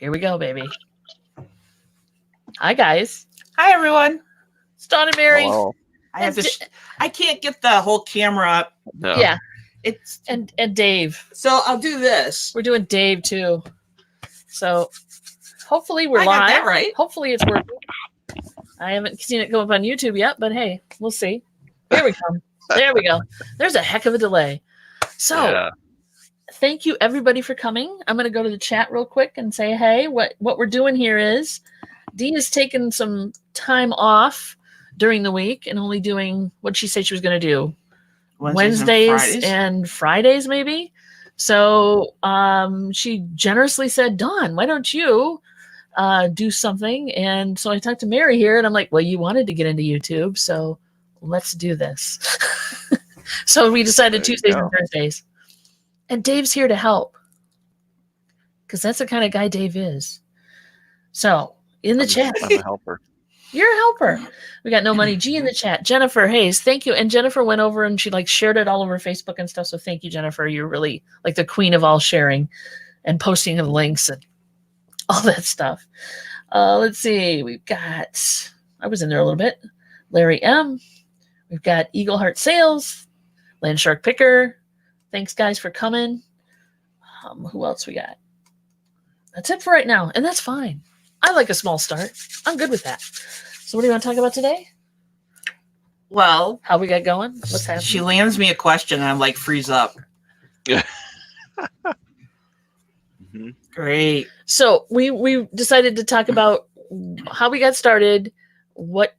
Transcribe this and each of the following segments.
Here we go, baby. Hi, guys. Hi, everyone. It's Dawn and Mary. Hello. I have to. I can't get the whole camera up. No. Yeah, It's and Dave. so I'll do this. We're doing Dave too. So hopefully we're I live. got that right. Hopefully it's working. I haven't seen it go up on YouTube yet, but hey, we'll see. Here we come. There we go. There's a heck of a delay. So Yeah. thank you everybody for coming. I'm going to go to the chat real quick and say, hey, what we're doing here is Dee has taken some time off during the week and only doing what she said she was going to do. Wednesdays and Fridays, maybe. So she generously said, Dawn, why don't you do something? And so I talked to Mary here and I'm like, well, you wanted to get into YouTube, so let's do this. So we decided Tuesdays and Thursdays. And Dave's here to help because that's the kind of guy Dave is. So in the chat, I'm a helper. you're a helper. We got No Money G in the chat. Jennifer Hayes, thank you. And Jennifer went over and she shared it all over Facebook and stuff. So thank you, Jennifer. You're really like the queen of all sharing and posting of links and all that stuff. Let's see. We've got, I was in there a little bit. Larry M. We've got Eagle Heart Sales, Land Shark Picker. Thanks, guys, for coming. Who else we got? That's it for right now. And that's fine. I like a small start. I'm good with that. So what do you want to talk about today? Well, How we got going? What's happening? she lands me a question and I'm like, freeze up. Mm-hmm. Great. So we decided to talk about how we got started, what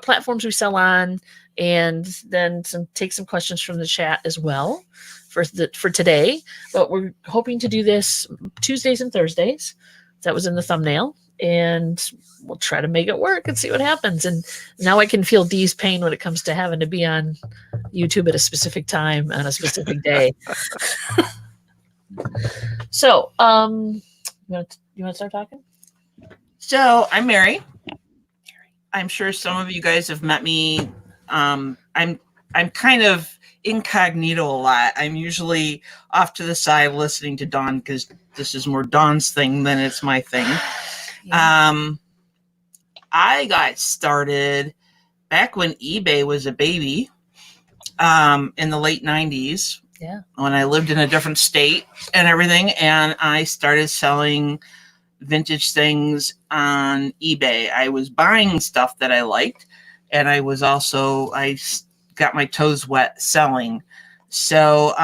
platforms we sell on, and then take some questions from the chat as well for today. But we're hoping to do this Tuesdays and Thursdays. That was in the thumbnail, and we'll try to make it work and see what happens. And now I can feel Dee's pain when it comes to having to be on YouTube at a specific time on a specific day. So, you want to start talking? So I'm Mary. I'm sure some of you guys have met me. I'm kind of incognito a lot. I'm usually off to the side listening to Dawn because this is more Dawn's thing than it's my thing. Yeah. I got started back when eBay was a baby, in the late 90s. Yeah. When I lived in a different state and everything, and I started selling vintage things on eBay. I was buying stuff that I liked, and I got my toes wet selling. So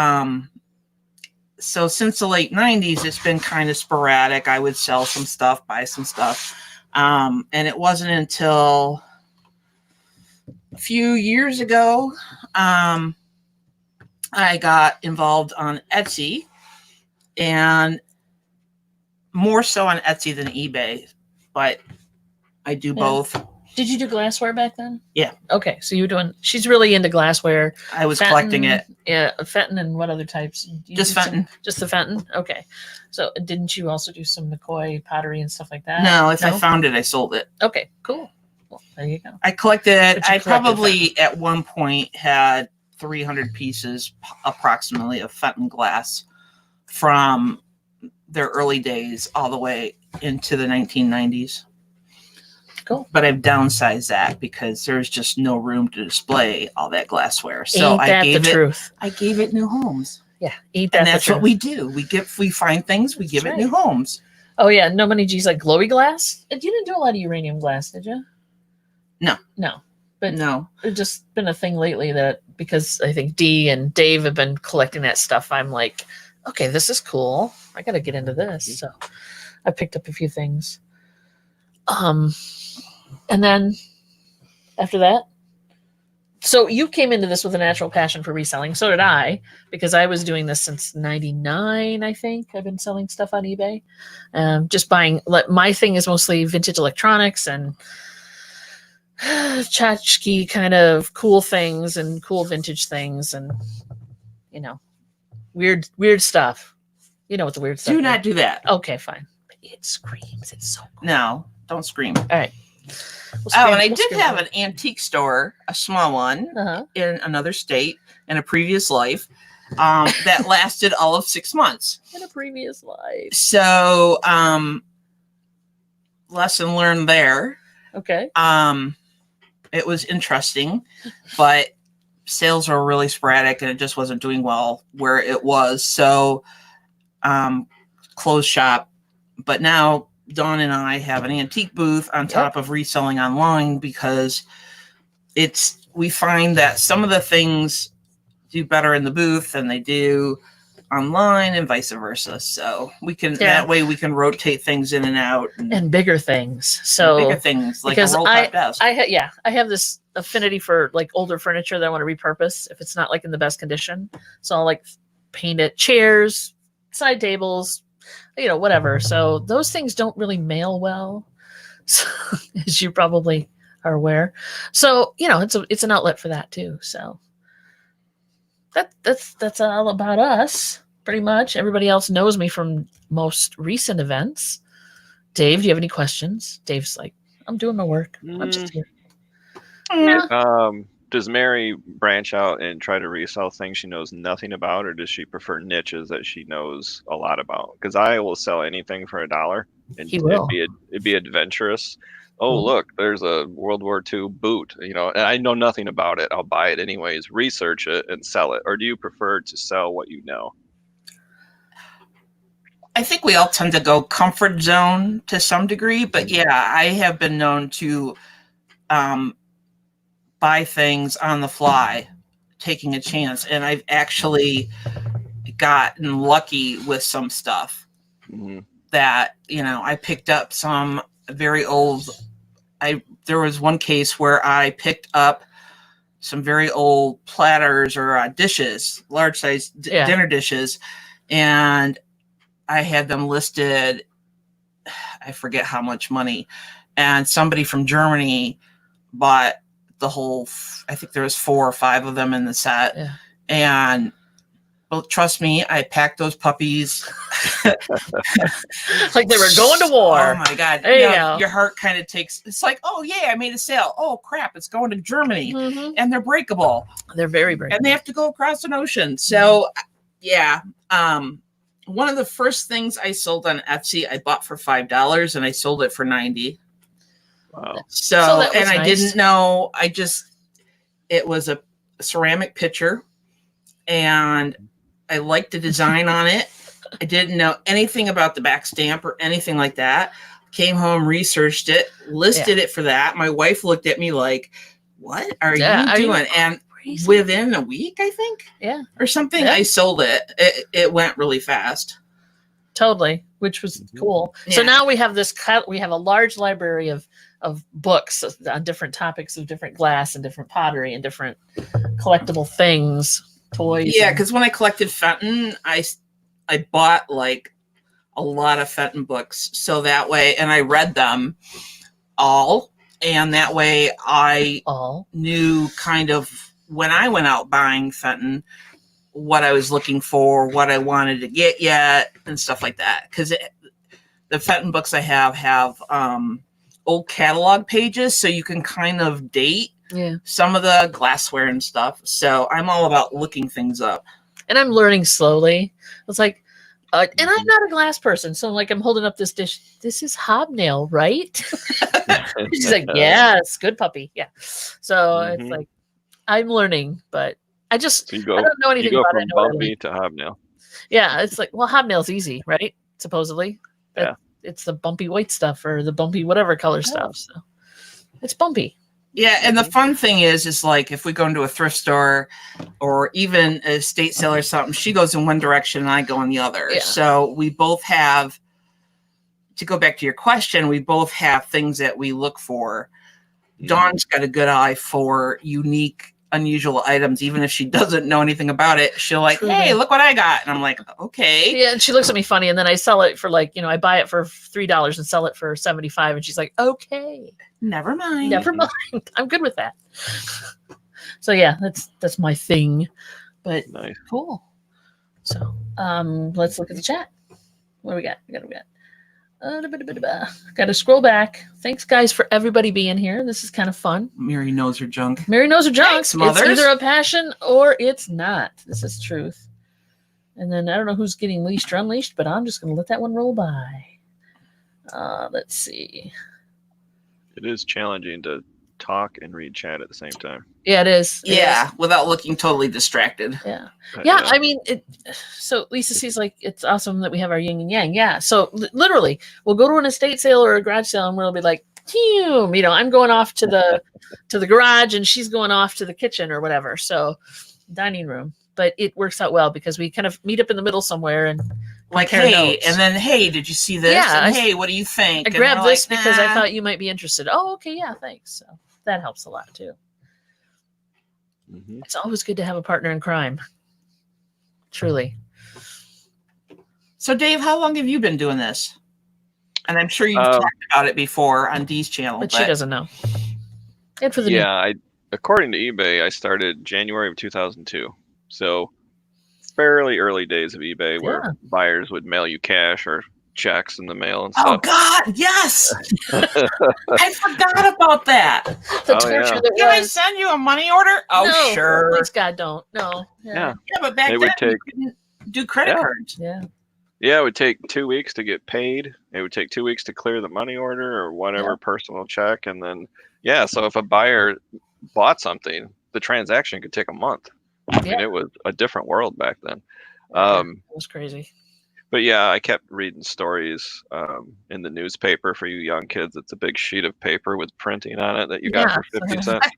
since the late 90s, it's been kind of sporadic. I would sell some stuff, buy some stuff. And it wasn't until a few years ago, I got involved on Etsy, and more so on Etsy than eBay, but I do both. Did you do glassware back then? Yeah. Okay, so you were doing. She's really into glassware. I was collecting it. Yeah, Fenton and what other types? Just Fenton. Just the Fenton. Okay. So didn't you also do some McCoy pottery and stuff like that? No, if I found it, I sold it. Okay, cool. Well, there you go. I collected. I probably Fenton. at one point had 300 pieces approximately of Fenton glass from their early days all the way into the 1990s. Cool. But I've downsized that because there's just no room to display all that glassware. So I gave it new homes. Yeah, ain't that and that's the what we do. We find things, we give it new homes. Oh yeah, No Money G's like glowy glass. You didn't do a lot of uranium glass, did you? No. But no, it's just been a thing lately that because I think Dee and Dave have been collecting that stuff. I'm like, okay, this is cool. I got to get into this. So I picked up a few things. And then after that, so you came into this with a natural passion for reselling. So did I, because I was doing this since 99, I think. I've been selling stuff on eBay. Just buying. My thing is mostly vintage electronics and tchotchke kind of cool things and cool vintage things and, weird stuff. You know what the weird stuff do is. not do that. Okay, fine. But it screams. It's so cool. No, don't scream. All right. And I did have an antique store, a small one, Uh-huh. in another state in a previous life. that lasted all of 6 months. In a previous life. So, lesson learned there. Okay. It was interesting, but sales were really sporadic and it just wasn't doing well where it was. So, closed shop. But now Dawn and I have an antique booth on top of reselling online because we find that some of the things do better in the booth than they do online and vice versa. So we can, that way we can rotate things in and out and bigger things. So bigger things like a roll top desk. I have this affinity for like older furniture that I want to repurpose if it's not like in the best condition. So I'll like paint it, chairs, side tables, whatever. So those things don't really mail well, so, as you probably are aware. So, it's an outlet for that too. So that's all about us, pretty much. Everybody else knows me from most recent events. Dave, do you have any questions? Dave's like, I'm doing my work. I'm just here. Does Mary branch out and try to resell things she knows nothing about, or does she prefer niches that she knows a lot about? Because I will sell anything for $1, and he will. It'd be adventurous. Oh, look, there's a World War II boot, and I know nothing about it. I'll buy it anyways, research it, and sell it. Or do you prefer to sell what you know? I think we all tend to go comfort zone to some degree, but yeah, I have been known to buy things on the fly, taking a chance. And I've actually gotten lucky with some stuff that, I picked up some very old. There was one case where I picked up some very old platters or dishes, large size dinner dishes. And I had them listed. I forget how much money. And somebody from Germany bought the whole, I think there was 4 or 5 of them in the set. Yeah. And trust me, I packed those puppies like they were going to war. Oh my God. Your heart kind of takes, it's like, oh yeah, I made a sale. Oh crap, it's going to Germany. And they're breakable. They're very breakable. And they have to go across an ocean. So yeah. One of the first things I sold on Etsy, I bought for $5 and I sold it for $90. Wow. So and nice. I didn't know, it was a ceramic pitcher and I liked the design on it. I didn't know anything about the back stamp or anything like that. Came home, researched it, listed it for that. My wife looked at me like, what are you doing? And within a week, I think, or something, I sold it. It went really fast. Totally, which was cool. Yeah. So now we have we have a large library of books on different topics of different glass and different pottery and different collectible things, toys. Yeah, because when I collected Fenton, I bought like a lot of Fenton books. So that way, and I read them all. And that way I knew kind of when I went out buying Fenton, what I was looking for, what I wanted to get yet, and stuff like that. Because the Fenton books I have old catalog pages, so you can kind of date some of the glassware and stuff. So I'm all about looking things up. And I'm learning slowly. It's like, and I'm not a glass person, so like I'm holding up this dish. This is hobnail, right? She's like, yes, good puppy. Yeah. So it's like I'm learning, but I don't know anything about it. You go from bumpy to hobnail. Yeah, it's like, well, hobnail's easy, right? Supposedly. It's the bumpy white stuff or the bumpy whatever color stuff. So it's bumpy. Yeah, and the fun thing is like if we go into a thrift store or even a estate sale or something, she goes in one direction and I go in the other. Yeah. So we both have, to go back to your question, we both have things that we look for. Dawn's got a good eye for unique, unusual items. Even if she doesn't know anything about it, she'll like, hey, look what I got. And I'm like, okay. Yeah, and she looks at me funny, and then I sell it for like, I buy it for $3 and sell it for $75, and she's like, okay. Never mind. I'm good with that. So yeah, that's my thing. But nice. Cool. So let's look at the chat. What do we got? Got to scroll back. Thanks, guys, for everybody being here. This is kind of fun. Mary knows her junk. Thanks, mothers. It's either a passion or it's not. This is truth. And then I don't know who's getting leashed or unleashed, but I'm just going to let that one roll by. Let's see. It is challenging to talk and read chat at the same time. Yeah, it is. Yeah, without looking totally distracted. Yeah. Yeah, I mean, so Lisa sees like, it's awesome that we have our yin and yang. Yeah. So literally, we'll go to an estate sale or a garage sale and we'll be like, Team, I'm going off to the garage and she's going off to the kitchen or whatever. So dining room. But it works out well because we kind of meet up in the middle somewhere and like, compare hey, notes. and then, hey, did you see this? Yeah, and hey, what do you think? I grabbed this because I thought you might be interested. Oh, okay, yeah, thanks. So that helps a lot too. Mm-hmm. It's always good to have a partner in crime. Truly. So, Dave, how long have you been doing this? And I'm sure you've talked about it before on Dee's channel, but she doesn't know. And for the new. According to eBay, I started January of 2002. So fairly early days of eBay where buyers would mail you cash or checks in the mail and stuff. Oh God, yes. I forgot about that. The torture that Can I send you a money order? Oh, no, sure. Please God, don't. No. Yeah, but back then you couldn't do credit cards. Yeah. Yeah, it would take 2 weeks to get paid. It would take 2 weeks to clear the money order or whatever personal check. And then, so if a buyer bought something, the transaction could take a month. I mean, it was a different world back then. It was crazy. But yeah, I kept reading stories in the newspaper for you young kids. It's a big sheet of paper with printing on it that you got for 50 cents.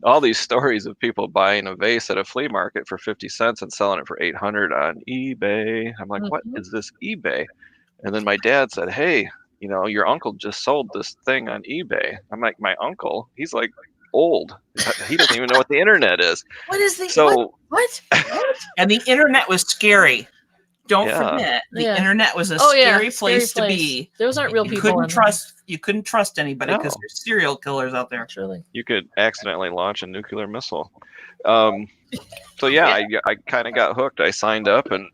All these stories of people buying a vase at a flea market for 50 cents and selling it for 800 on eBay. I'm like, what is this eBay? And then my dad said, hey, your uncle just sold this thing on eBay. I'm like, my uncle? He's like old. He doesn't even know what the internet is. What is the what? And the internet was scary. Don't forget, the internet was a scary place to be. Those aren't real people. You couldn't trust anybody because there's serial killers out there. Truly. You could accidentally launch a nuclear missile. I kind of got hooked. I signed up, and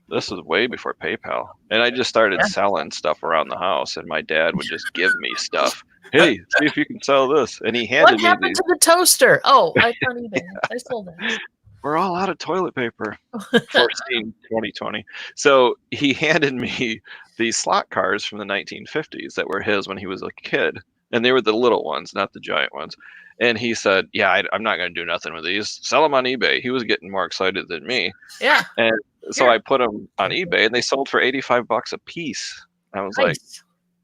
this was way before PayPal, and I just started selling stuff around the house. And my dad would just give me stuff. Hey, see if you can sell this. And he handed me these. What happened to the toaster? Oh, I found eBay. I sold it. We're all out of toilet paper. Foreseen 2020. So he handed me these slot cars from the 1950s that were his when he was a kid. And they were the little ones, not the giant ones. And he said, I'm not going to do nothing with these. Sell them on eBay. He was getting more excited than me. Yeah. And so I put them on eBay and they sold for $85 a piece. I was like,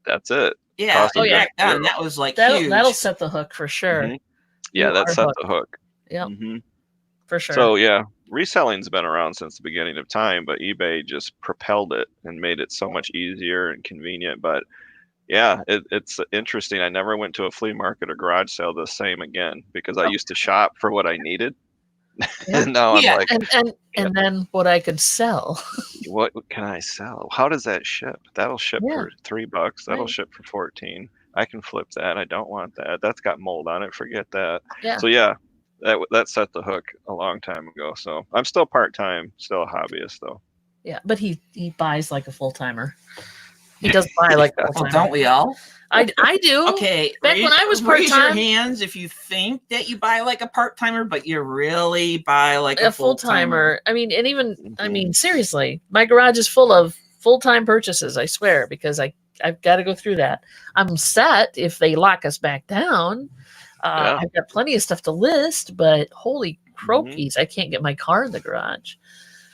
that's it. Yeah. That was like huge. That'll set the hook for sure. Mm-hmm. Yeah, that set the hook. Yeah. Mm-hmm. For sure. So reselling's been around since the beginning of time, but eBay just propelled it and made it so much easier and convenient. But it's interesting. I never went to a flea market or garage sale the same again because I used to shop for what I needed. And now I'm like, and then what I could sell. What can I sell? How does that ship? That'll ship for $3. That'll ship for 14. I can flip that. I don't want that. That's got mold on it. Forget that. Yeah. So that set the hook a long time ago. So I'm still part-time, still a hobbyist though. Yeah, but he buys like a full-timer. He does buy like a full-timer. Don't we all? I do. Okay. Back when I was raise your part-time. hands if you think that you buy like a part-timer, but you really buy like a full-timer. I mean, and even seriously, my garage is full of full-time purchases, I swear, because I've got to go through that. I'm set if they lock us back down. I've got plenty of stuff to list, but holy croakies, I can't get my car in the garage.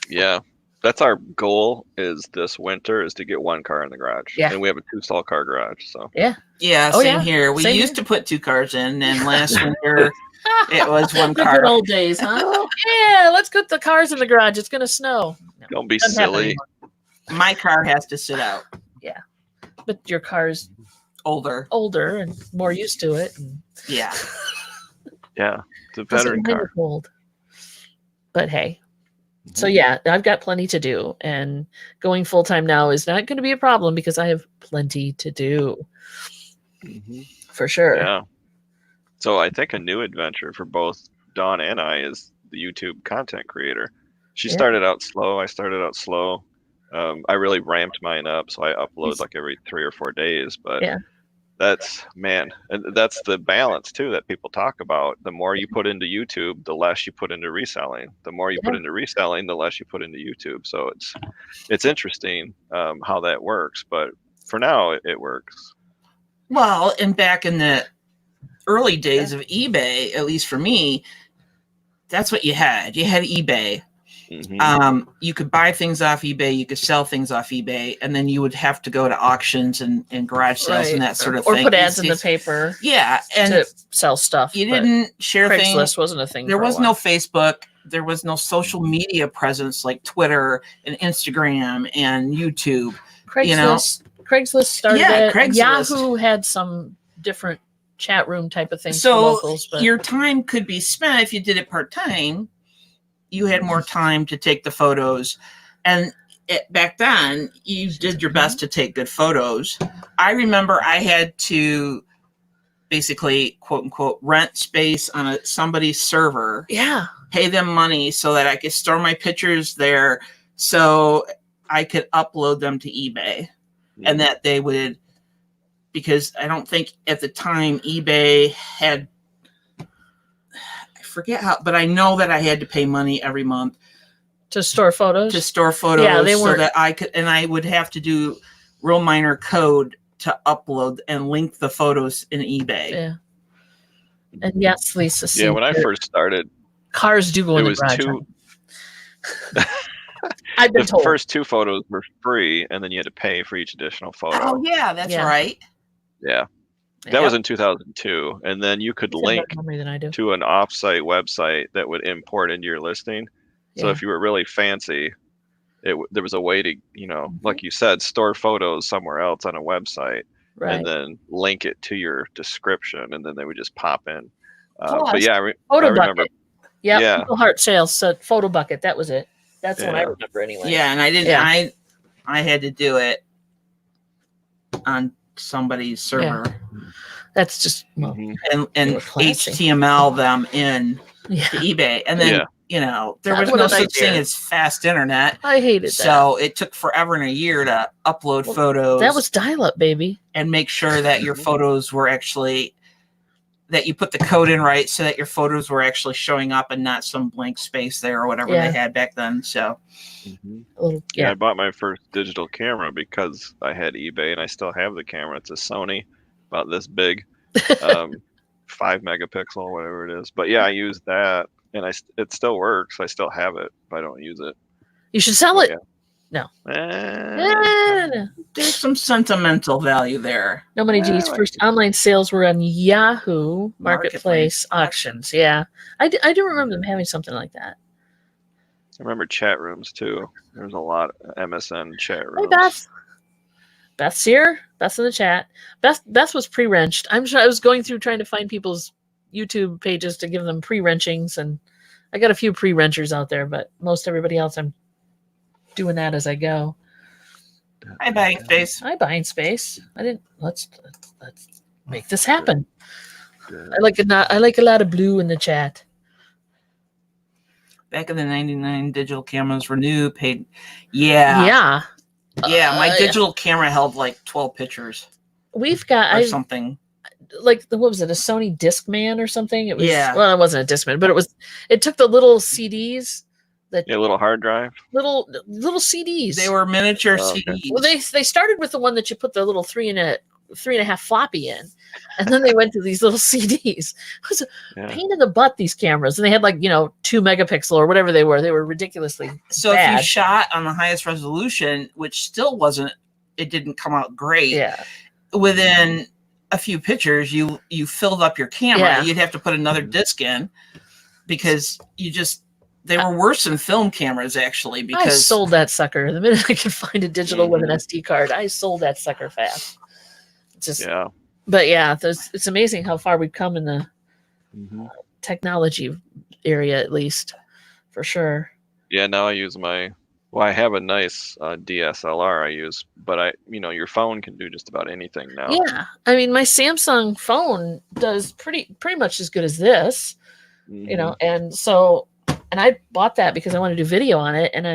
Yeah, that's our goal is this winter is to get one car in the garage. Yeah. And we have a 2-stall car garage. So same here. We used to put 2 cars in, and last winter it was one car. The good old days, huh? Yeah, let's put the cars in the garage. It's gonna snow. No, don't be silly. My car has to sit out. Yeah, but your car's older and more used to it. And yeah, it's a veteran car. Cold. But hey, so I've got plenty to do, and going full time now is not going to be a problem because I have plenty to do. For sure. Yeah. So I think a new adventure for both Dawn and I is the YouTube content creator. She started out slow. I started out slow. I really ramped mine up, so I upload like every 3 or 4 days. But That's man, and that's the balance too that people talk about. The more you put into YouTube, the less you put into reselling. The more you put into reselling, the less you put into YouTube. So it's interesting how that works, but for now it works. Well, and back in the early days of eBay, at least for me, that's what you had. You had eBay. You could buy things off eBay, you could sell things off eBay, and then you would have to go to auctions and garage sales and that sort of thing. Or put ads in the paper. Yeah, and to sell stuff. You didn't share things. Craigslist wasn't a thing. There was no Facebook. There was no social media presence like Twitter and Instagram and YouTube. Craigslist started it. Craigslist. Yahoo had some different chat room type of things for So locals. But your time could be spent if you did it part-time. You had more time to take the photos, and back then you did your best to take good photos. I remember I had to basically quote unquote rent space on somebody's server. Yeah. Pay them money so that I could store my pictures there so I could upload them to eBay. And that they would, because I don't think at the time eBay had, I forget how, but I know that I had to pay money every month to store photos. Yeah, they weren't. So that I could, and I would have to do real minor code to upload and link the photos in eBay. Yeah. And yes, Lisa. Yeah, when I first started, cars do go in the garage. I've been told. The first 2 photos were free, and then you had to pay for each additional photo. Oh yeah, that's right. Yeah. That was in 2002, and then you could link to an offsite website that would import into your listing. So if you were really fancy, there was a way to, like you said, store photos somewhere else on a website, and then link it to your description, and then they would just pop in. But yeah, I remember. Bucket. Yeah. People Heart Sales said Photo Bucket. That was it. That's what I remember anyway. Yeah, and I didn't. Yeah. I had to do it on somebody's server. Yeah. That's just and HTML them in to eBay, and then there was no such thing as fast internet. I hated that. So it took forever and a year to upload photos. That was dial-up, baby, and make sure that your photos were actually. That you put the code in right so that your photos were actually showing up and not some blank space there or whatever they had back then. So, I bought my first digital camera because I had eBay, and I still have the camera. It's a Sony, about this big, 5 megapixel, whatever it is. But yeah, I use that, and it still works. I still have it, but I don't use it. You should sell it. No. There's some sentimental value there. No money, G's. First online sales were on Yahoo Marketplace auctions. Yeah. I do remember them having something like that. I remember chat rooms too. There's a lot of MSN chat rooms. Hey, Beth. Beth's here. Beth's in the chat. Beth was pre-wrenched. I'm sure I was going through trying to find people's YouTube pages to give them pre-wrenchings, and I got a few pre-wrenchers out there, but most everybody else I'm doing that as I go. Hi, buying space. Hi, buying space. Let's make this happen. I like a lot of blue in the chat. Back in the 99, digital cameras were new, paid. Yeah. My digital camera held like 12 pictures. We've got something. Like what was it? A Sony Discman or something? It was. Well, it wasn't a Discman, but it took the little CDs. Little hard drive. Little CDs. They were miniature CDs. Well, they started with the one that you put the little 3.5 floppy in, and then they went to these little CDs. It was a pain in the butt, these cameras, and they had 2 megapixel or whatever they were. They were ridiculously bad. If you shot on the highest resolution, which still it didn't come out great. Yeah. Within a few pictures, you filled up your camera. You'd have to put another disc in because they were worse than film cameras, actually. Because I sold that sucker the minute I could find a digital with an SD card. I sold that sucker fast. But it's amazing how far we've come in the technology area, at least, for sure. Yeah, now I use I have a nice DSLR I use, but your phone can do just about anything now. Yeah, I mean, my Samsung phone does pretty much as good as this, and so. And I bought that because I want to do video on it, and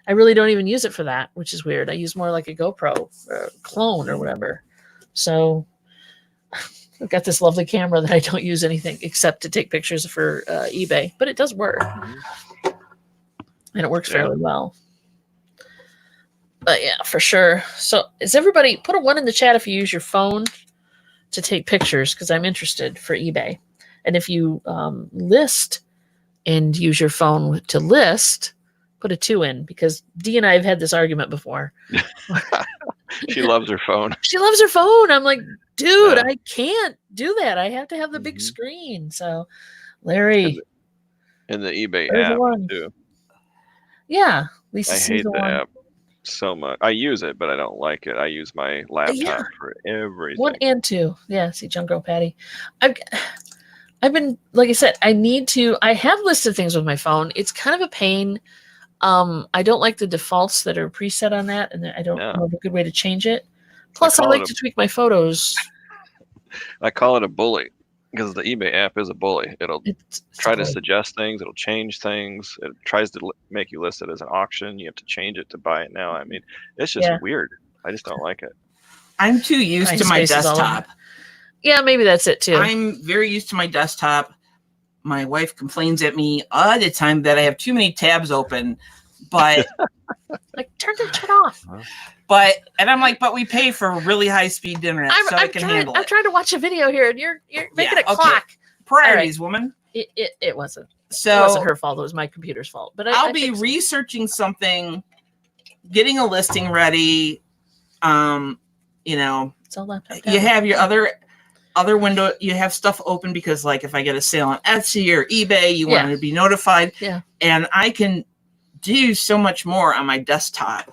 I really don't even use it for that, which is weird. I use more like a GoPro or clone or whatever. So I've got this lovely camera that I don't use anything except to take pictures for eBay, but it does work. Mm-hmm. And it works fairly well. But yeah, for sure. So is everybody, put a 1 in the chat if you use your phone to take pictures, because I'm interested for eBay. And if you list and use your phone to list, put a 2 in, because Dee and I have had this argument before. She loves her phone. She loves her phone. I'm like, dude, I can't do that. I have to have the big screen. So Larry. And the eBay app too. Yeah. Lisa I hate the app so much. I use it, but I don't like it. I use my laptop for everything. 1 and 2. Yeah, see, Junk Girl Patty. I've been, like I said, I have listed things with my phone. It's kind of a pain. I don't like the defaults that are preset on that, and I don't know a good way to change it. Plus, I like to tweak my photos. I call it a bully, because the eBay app is a bully. It'll try to suggest things. It'll change things. It tries to make you list it as an auction. You have to change it to buy it now. I mean, it's just weird. I just don't like it. I'm too used to my desktop. Yeah, maybe that's it too. I'm very used to my desktop. My wife complains at me all the time that I have too many tabs open, but like turn it off. And I'm like, but we pay for really high speed internet, so I can handle it. I'm trying to watch a video here, and you're making it clock. Priorities, woman. It wasn't. So it wasn't her fault. It was my computer's fault. But I'll be researching something, getting a listing ready. It's all laptop. You have your other window, you have stuff open because, like, if I get a sale on Etsy or eBay, you want to be notified. Yeah. And I can do so much more on my desktop.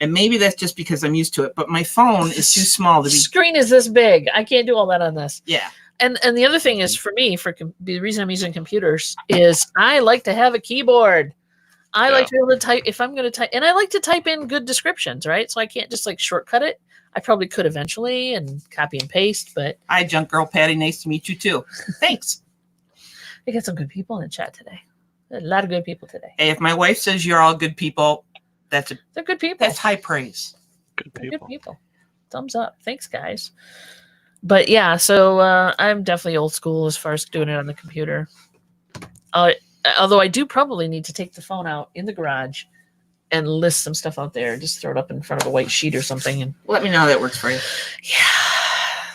And maybe that's just because I'm used to it, but my phone is too small to be. Screen is this big. I can't do all that on this. Yeah. And the other thing is, for me, the reason I'm using computers is I like to have a keyboard. I like to be able to type if I'm going to type, and I like to type in good descriptions, right? So I can't just like shortcut it. I probably could eventually and copy and paste, but hi, Junk Girl Patty. Nice to meet you too. Thanks. We got some good people in the chat today. A lot of good people today. Hey, if my wife says you're all good people, they're good people. That's high praise. Good people. Good people. Thumbs up. Thanks, guys. But yeah, so I'm definitely old school as far as doing it on the computer. Although I do probably need to take the phone out in the garage and list some stuff out there. Just throw it up in front of a white sheet or something. And let me know how that works for you. Yeah.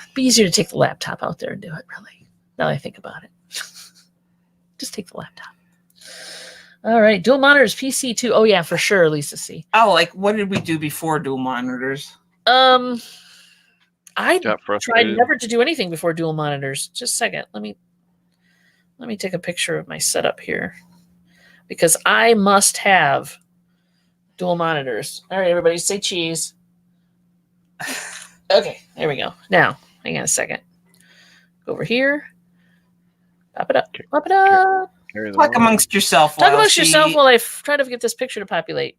It'd be easier to take the laptop out there and do it, really. Now that I think about it. Just take the laptop. All right. Dual monitors, PC too. Oh, yeah, for sure, Lisa C. Oh, like what did we do before dual monitors? I tried never to do anything before dual monitors. Just a second. Let me take a picture of my setup here, because I must have dual monitors. All right, everybody, say cheese. Okay, there we go. Now, hang on a second. Go over here. Pop it up. Pop it up. Talk amongst yourself. Talk amongst yourself while I try to get this picture to populate.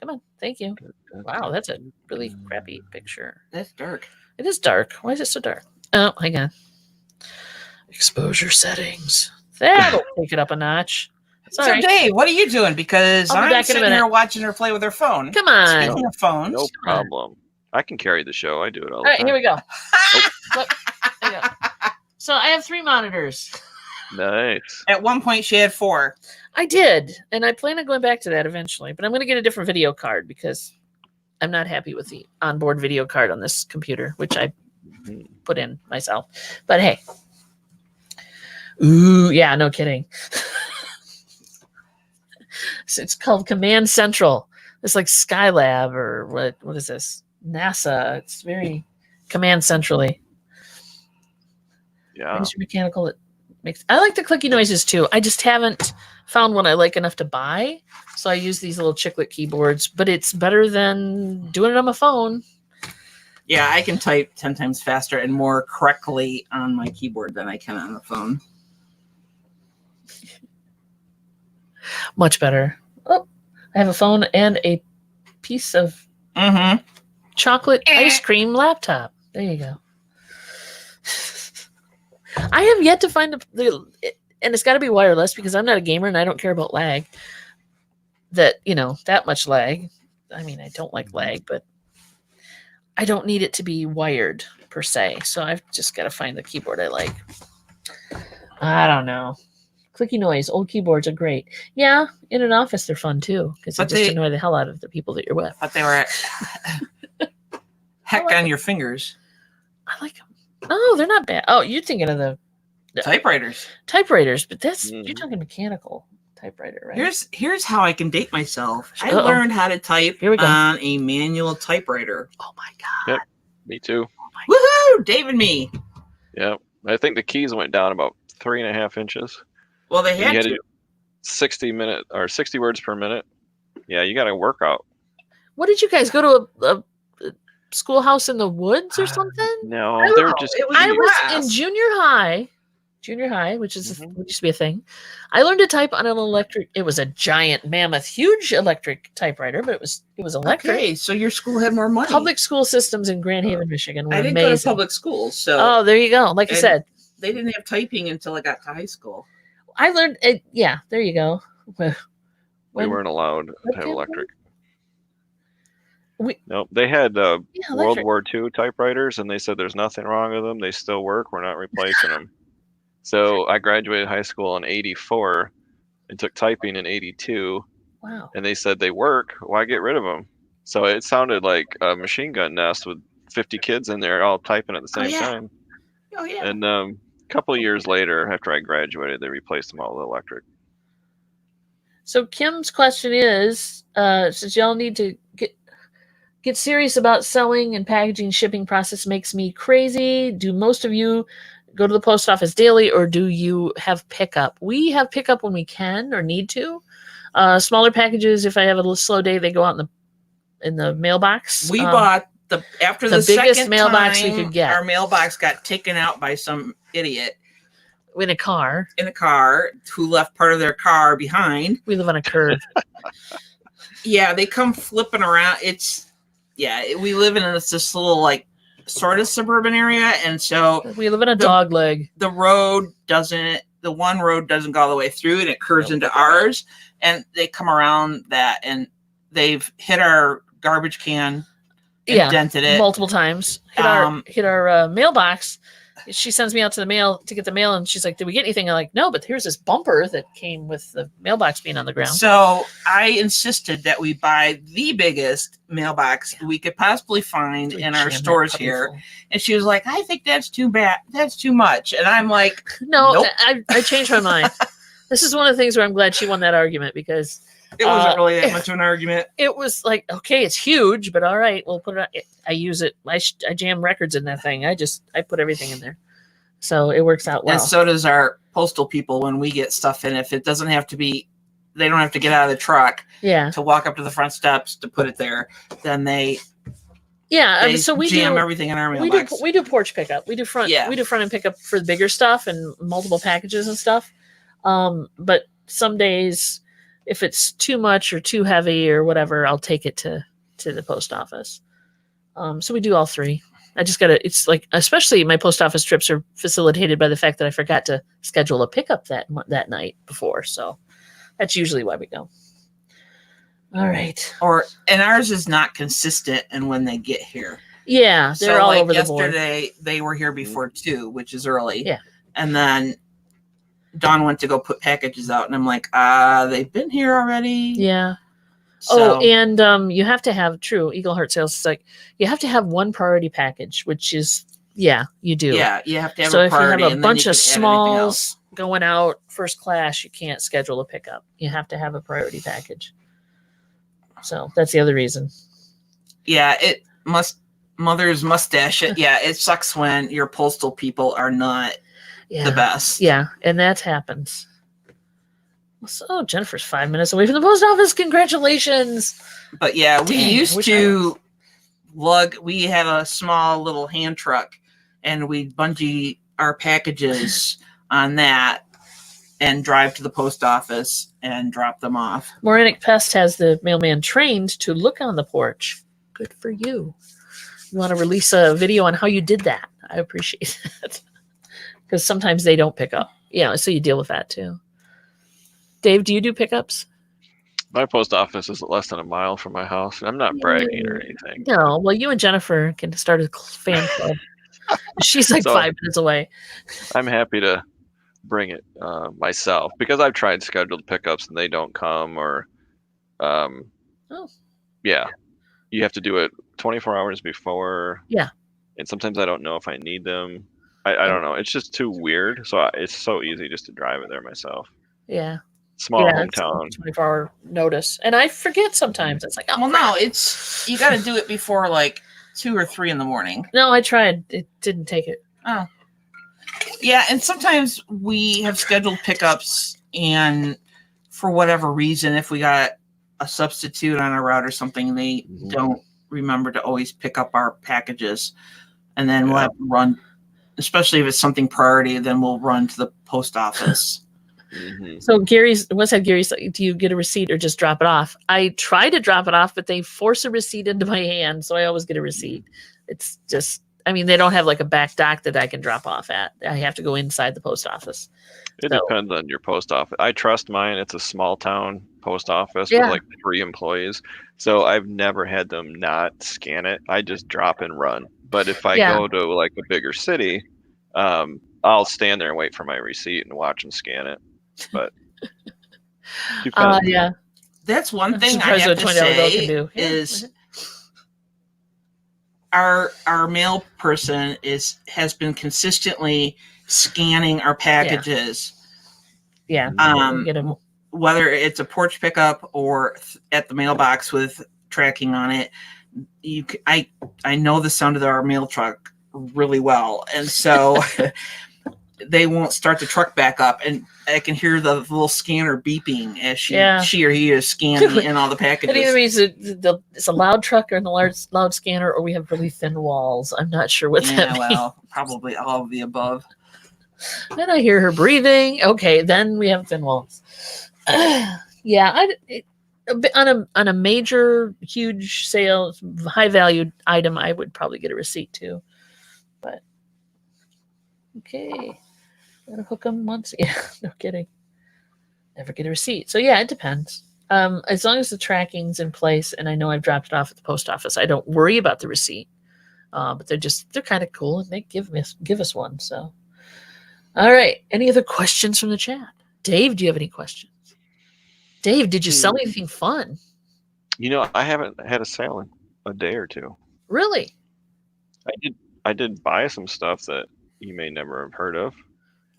Come on. Thank you. Wow, that's a really crappy picture. That's dark. It is dark. Why is it so dark? Oh, hang on. Exposure settings. That'll take it up a notch. So, Dave, what are you doing? Because I'm sitting here watching her play with her phone. Come on. Speaking of phones. No problem. I can carry the show. I do it all the time. All right, here we go. Look. There you go. So I have 3 monitors. Nice. At one point, she had 4. I did. And I plan on going back to that eventually. But I'm going to get a different video card because I'm not happy with the onboard video card on this computer, which I put in myself. But hey. Ooh, yeah, no kidding. So it's called Command Central. It's like Skylab or what is this? NASA. It's very Command Centrally. Yeah. Mr. Mechanical. I like the clicky noises too. I just haven't found one I like enough to buy. So I use these little chiclet keyboards, but it's better than doing it on my phone. Yeah, I can type 10 times faster and more correctly on my keyboard than I can on the phone. Much better. Oh, I have a phone and a piece of chocolate ice cream laptop. There you go. I have yet to find and it's got to be wireless because I'm not a gamer and I don't care about lag. That much lag. I mean, I don't like lag, but I don't need it to be wired per se. So I've just got to find the keyboard I like. I don't know. Clicky noise. Old keyboards are great. Yeah, in an office they're fun too because they just annoy the hell out of the people that you're with. But they were heck on your fingers. I like them. Oh, they're not bad. Oh, you're thinking of the typewriters. Typewriters, but that's you're talking mechanical typewriter, right? Here's how I can date myself. I learned how to type on a manual typewriter. Oh my god. Yep, me too. Woohoo! Dave and me. Yep. I think the keys went down about 3.5 inches. Well, they had to do 60 words per minute. Yeah, you got to work out. What did you guys go to a schoolhouse in the woods or something? No, they were just. I was in junior high, which is which used to be a thing. I learned to type on an electric. It was a giant, mammoth, huge electric typewriter, but it was electric. Okay, so your school had more money. Public school systems in Grand Haven, Michigan were amazing. I didn't go to public schools, so oh, there you go. Like I said, they didn't have typing until I got to high school. I learned it. Yeah, there you go. We weren't allowed to have electric. Nope, they had World War II typewriters, and they said there's nothing wrong with them. They still work. We're not replacing them. So I graduated high school in '84 and took typing in '82. Wow. And they said they work. Why get rid of them? So it sounded like a machine gun nest with 50 kids in there all typing at the same time. Oh yeah. And a couple of years later, after I graduated, they replaced them all with electric. So Kim's question is, says y'all need to get serious about selling and packaging. Shipping process makes me crazy. Do most of you go to the post office daily, or do you have pickup? We have pickup when we can or need to. Smaller packages, if I have a little slow day, they go out in the mailbox. We bought after the biggest second mailbox time, we could get. Our mailbox got taken out by some idiot in a car who left part of their car behind. We live on a curve. Yeah, they come flipping around. We live in this little like sort of suburban area, and so we live in a dog leg. The one road doesn't go all the way through, and it curves into ours, and they come around that, and they've hit our garbage can, dented it multiple times. Hit our mailbox. She sends me out to the mail to get the mail, and she's like, "Did we get anything?" I'm like, "No, but here's this bumper that came with the mailbox being on the ground." So I insisted that we buy the biggest mailbox we could possibly find in our stores here, and she was like, "I think that's too bad. That's too much." And I'm like, "No, nope. I changed my mind." This is one of the things where I'm glad she won that argument, because it wasn't really that much of an argument. It was like, okay, it's huge, but all right, we'll put it on. I use it. I jam records in that thing. I put everything in there. So it works out well. And so does our postal people when we get stuff in. If it doesn't have to be, they don't have to get out of the truck to walk up to the front steps to put it there, then they so we jam everything in our mailbox. We do porch pickup. We do front end pickup for the bigger stuff and multiple packages and stuff. But some days, if it's too much or too heavy or whatever, I'll take it to the post office. So we do all three. I just it's like, especially my post office trips are facilitated by the fact that I forgot to schedule a pickup that night before. So that's usually why we go. All right. And ours is not consistent in when they get here. Yeah. They're all over the board. Yesterday they were here before 2, which is early. Yeah. And then Dawn went to go put packages out, and I'm like, they've been here already. Yeah. So, and you have to have Eagle Heart Sales is like, you have to have one priority package, which is, you do. Yeah, you have to have a priority. So if you have a bunch of smalls going out first class, you can't schedule a pickup. You have to have a priority package. So that's the other reason. Yeah, mother's mustache. It sucks when your postal people are not the best. Yeah, and that happens. So Jennifer's 5 minutes away from the post office. Congratulations. But we used to we have a small little hand truck, and we'd bungee our packages on that and drive to the post office and drop them off. Moranic Pest has the mailman trained to look on the porch. Good for you. You want to release a video on how you did that? I appreciate that. Because sometimes they don't pick up. So you deal with that too. Dave, do you do pickups? My post office is less than a mile from my house. I'm not bragging or anything. No, well, you and Jennifer can start a fan club. She's like So 5 minutes away. I'm happy to bring it myself because I've tried scheduled pickups and they don't come, or yeah, you have to do it 24 hours before. Yeah. And sometimes I don't know if I need them. I don't know. It's just too weird. So it's so easy just to drive it there myself. Yeah. Small hometown. 24-hour notice. And I forget sometimes. It's like, oh, Well, crap. no, it's you got to do it before like 2 or 3 in the morning. No, I tried. It didn't take it. Oh. Yeah, and sometimes we have scheduled pickups, and for whatever reason, if we got a substitute on a route or something, they don't remember to always pick up our packages. And then we'll have to run, especially if it's something priority, then we'll run to the post office. So Gary's, what's that, Gary's, do you get a receipt or just drop it off? I try to drop it off, but they force a receipt into my hand, so I always get a receipt. It's just, I mean, they don't have like a back dock that I can drop off at. I have to go inside the post office. It depends on your post office. I trust mine. It's a small town post office with like 3 employees. So I've never had them not scan it. I just drop and run. But if I go to like a bigger city, I'll stand there and wait for my receipt and watch them scan it. But yeah, that's one thing I have to say is our mail person has been consistently scanning our packages. Yeah. Whether it's a porch pickup or at the mailbox with tracking on it, I know the sound of our mail truck really well, and so they won't start the truck back up, and I can hear the little scanner beeping as she or he is scanning in all the packages. It either means it's a loud truck or in the loud scanner, or we have really thin walls. I'm not sure what that means. Well, probably all of the above. Then I hear her breathing. Okay, then we have thin walls. Yeah, on a major, huge sale, high valued item, I would probably get a receipt too. But okay. Gotta hook them once. Yeah, no kidding. Never get a receipt. So yeah, it depends. As long as the tracking's in place and I know I've dropped it off at the post office, I don't worry about the receipt. But they're kind of cool and they give us one. So, all right. Any other questions from the chat? Dave, do you have any questions? Dave, did you sell anything fun? You know, I haven't had a sale in a day or two. Really? I did buy some stuff that you may never have heard of.